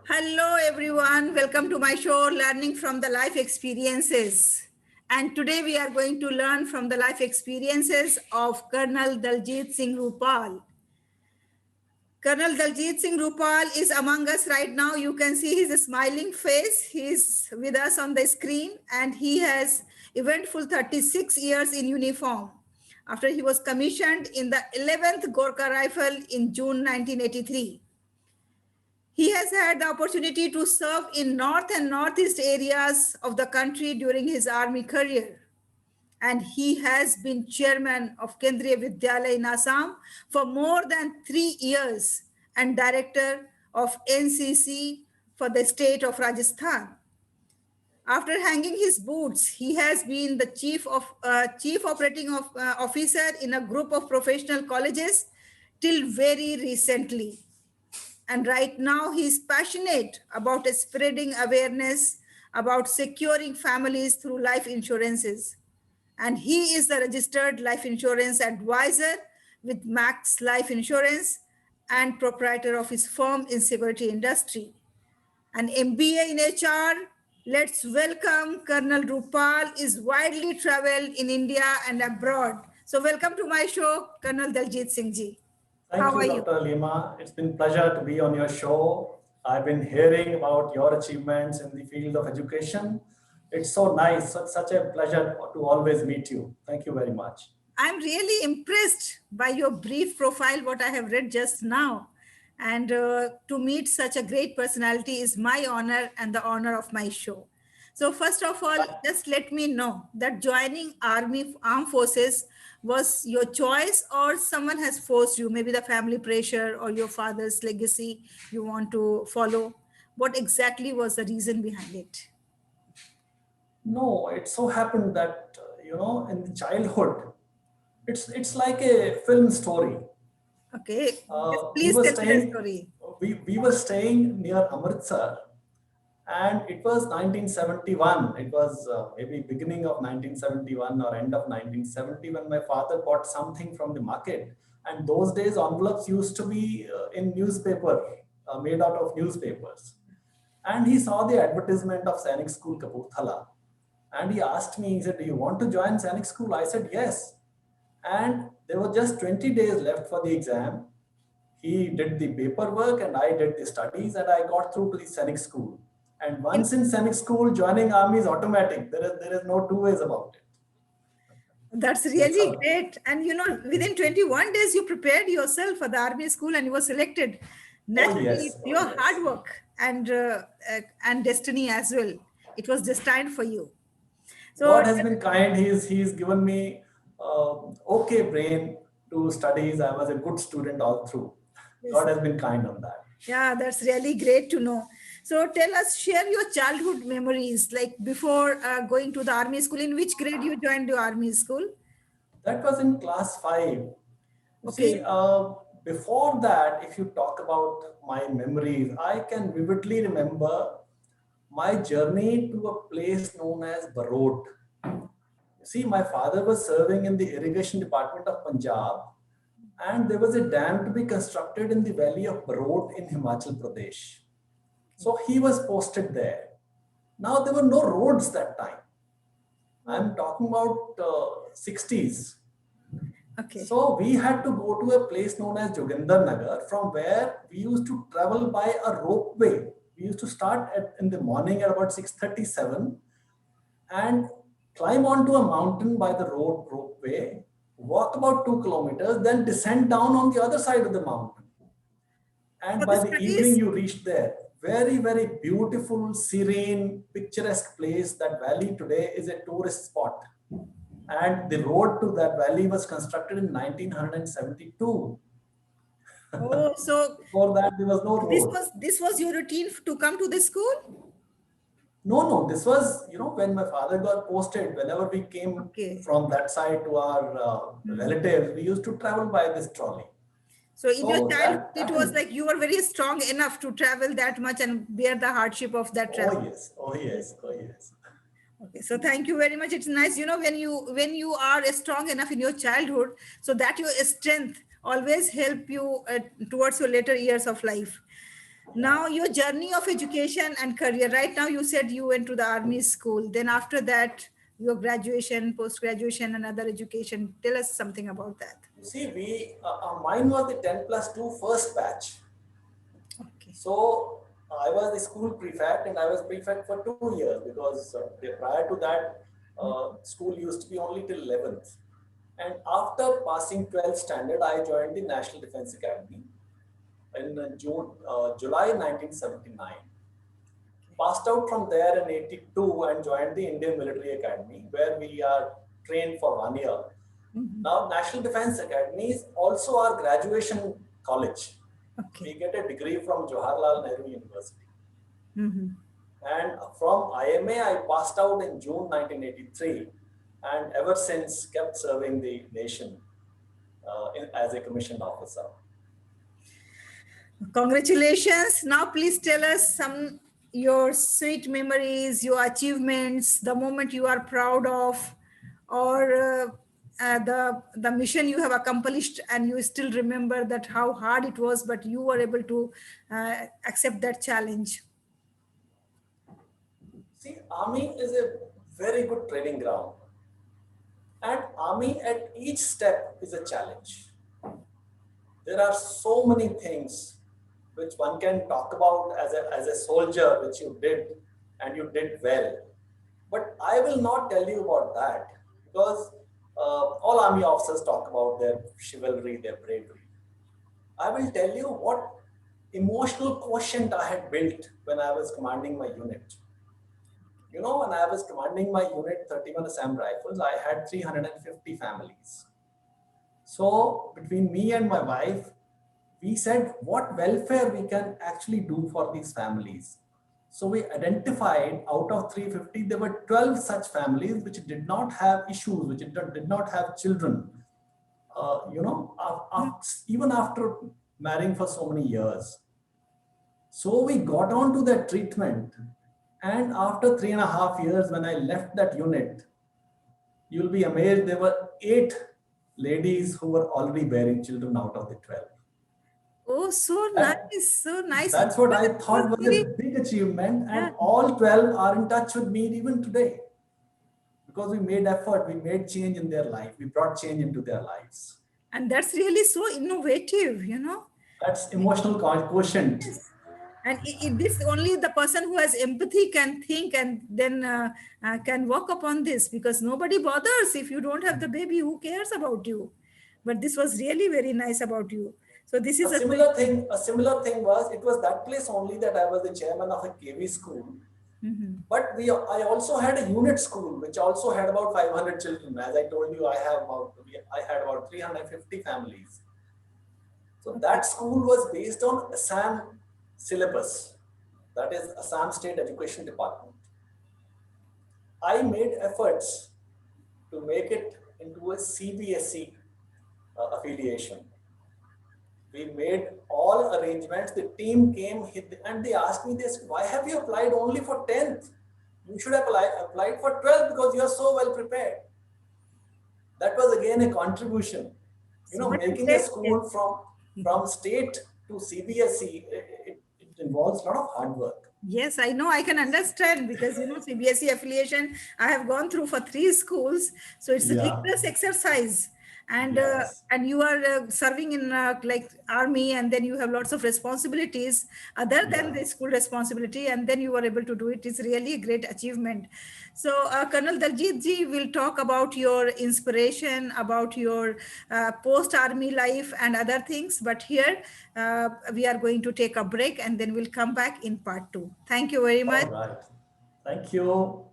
Hello, everyone. Welcome to my show, Learning from the Life Experiences. And today we are going to learn from the life experiences of Colonel Daljeet Singh Rupaal. Colonel Daljeet Singh Rupaal is among us right now. You can see his smiling face. He's with us on the screen, and he has eventful 36 years in uniform after he was commissioned in the 11th Gorkha Rifle in June 1983. He has had the opportunity to serve in north and northeast areas of the country during his army career. And he has been chairman of Kendriya Vidyalaya in Assam for more than 3 years and director of NCC for the state of Rajasthan. After hanging his boots, he has been the chief operating officer in a group of professional colleges till very recently. And right now, he's passionate about spreading awareness about securing families through life insurances. And he is the registered life insurance advisor with Maxlife Insurance and proprietor of his firm in security industry. An MBA in HR. Let's welcome Colonel Rupaal is widely traveled in India and abroad. So welcome to my show, Colonel Daljeet Singh ji. Thank How you, are you? Dr. Halima. It's been a pleasure to be on your show. I've been hearing about your achievements in the field of education. It's so nice, such a pleasure to always meet you. Thank you very much. I'm really impressed by your brief profile, what I have read just now. And to meet such a great personality is my honor and the honor of my show. So first of all, just let me know that joining armed forces was your choice or someone has forced you, maybe the family pressure or your father's legacy you want to follow. What exactly was the reason behind it? No, it so happened that, in the childhood, it's like a film story. Okay, just We please were tell me the staying, story. we were staying near Amritsar, and it was 1971. It was maybe beginning of 1971 or end of 1970 when my father bought something from the market. And those days envelopes used to be in newspaper, made out of newspapers. And he saw the advertisement of Sainik School Kapurthala, and he asked me, he said, do you want to join Sainik School? I said yes. And there were just 20 days left for the exam. He did the paperwork and I did the studies, and I got through to the Sainik School. And once in Sainik School, joining army is automatic. There is no two ways about it. That's That's really how. great. And within 21 days, you prepared yourself for the army school and you were selected. Oh Naturally, yes, oh your yes. hard work and destiny as well. It was destined for you. So God has been kind. He's given me okay brain to studies. I was a good student all through. yes, God has been kind on that. yeah, that's really great to know. So tell us, share your childhood memories, like before going to the army school. In which grade you joined the army school? That was in class 5. You see, Okay. before that, if you talk about my memories, I can vividly remember my journey to a place known as Barot. You see, my father was serving in the irrigation department of Punjab, and there was a dam to be constructed in the valley of Barot in Himachal Pradesh. So he was posted there. Now, there were no roads that time. I'm talking about 60s. Okay. So we had to go to a place known as Joginder Nagar, from where we used to travel by a ropeway. We used to start in the morning at about 6:37 and climb onto a mountain by the ropeway, walk about 2 kilometers, then descend down on the other side of the mountain. And For the by the evening, studies? you reached there. Very, very beautiful, serene, picturesque place. That valley today is a tourist spot. And the road to that valley was constructed in 1972. Oh, so Before that, there was no this road. was this was your routine to come to the school? No, no, this was, when my father got posted, whenever we came Okay. from that side to our relatives, we used to travel by this trolley. So in your So childhood, that, it that was is, like you were very strong enough to travel that much and bear the hardship of that oh travel. yes, oh yes, oh yes. Okay, so thank you very much. It's nice, when you are strong enough in your childhood, so that your strength always help you towards your later years of life. Now, your journey of education and career. Right now, you said you went to the army school. Then after that, your graduation, post-graduation, and other education. Tell us something about that. You see, mine was the 10 plus 2 first batch. Okay. So I was the school prefect, and I was prefect for 2 years because prior to that, school used to be only till 11th. And after passing 12th standard, I joined the National Defense Academy in July 1979. Passed out from there in 82 and joined the Indian Military Academy, where we are trained for 1 year. Now, National Defense Academy is also our graduation college. Okay. We get a degree from Jawaharlal Nehru University. Mm-hmm. And from IMA, I passed out in June 1983, and ever since kept serving the nation as a commissioned officer. Congratulations. Now, please tell us some your sweet memories, your achievements, the moment you are proud of, or the mission you have accomplished, and you still remember that how hard it was, but you were able to accept that challenge. See, army is a very good training ground, and army at each step is a challenge. There are so many things which one can talk about as a soldier, which you did and you did well. But I will not tell you about that because all army officers talk about their chivalry, their bravery. I will tell you what emotional quotient I had built when I was commanding my unit. You know, when I was commanding my unit 31 Assam Rifles, I had 350 families. So between me and my wife, we said what welfare we can actually do for these families. So we identified out of 350, there were 12 such families which did not have issues, which did not have children, even after marrying for so many years. So we got on to that treatment. And after 3.5 years, when I left that unit, you'll be amazed, there were 8 ladies who were already bearing children out of the 12. Oh, so nice, so nice. That's what I thought was a big achievement, and all 12 are in touch with me even today. Because we made effort, we made change in their life, we brought change into their lives. And that's really so innovative, you know. That's emotional quotient. Yes. And this only the person who has empathy can think and then can work upon this, because nobody bothers if you don't have the baby. Who cares about you? But this was really very nice about you. So this is a similar thing was, it was that place only that I was the chairman of a KV school. Mm-hmm. But I also had a unit school which also had about 500 children. As I told you, I had about 350 families. So that school was based on Assam syllabus, that is Assam State Education Department. I made efforts to make it into a CBSE affiliation. We made all arrangements. The team came and they asked me this: why have you applied only for 10th? You should have applied for 12th because you are so well prepared. That was again a contribution. You know, making a school from state to CBSE, it involves a lot of hard work. Yes, I know. I can understand because, you know, CBSE affiliation, I have gone through for 3 schools. So it's a rigorous exercise. And and you are serving in like army, and then you have lots of responsibilities other than the school responsibility, and then you are able to do it. It's really a great achievement. So Colonel Daljeet ji will talk about your inspiration, about your post-army life and other things. But here we are going to take a break, and then we'll come back in part 2. Thank you very much. All right. Thank you.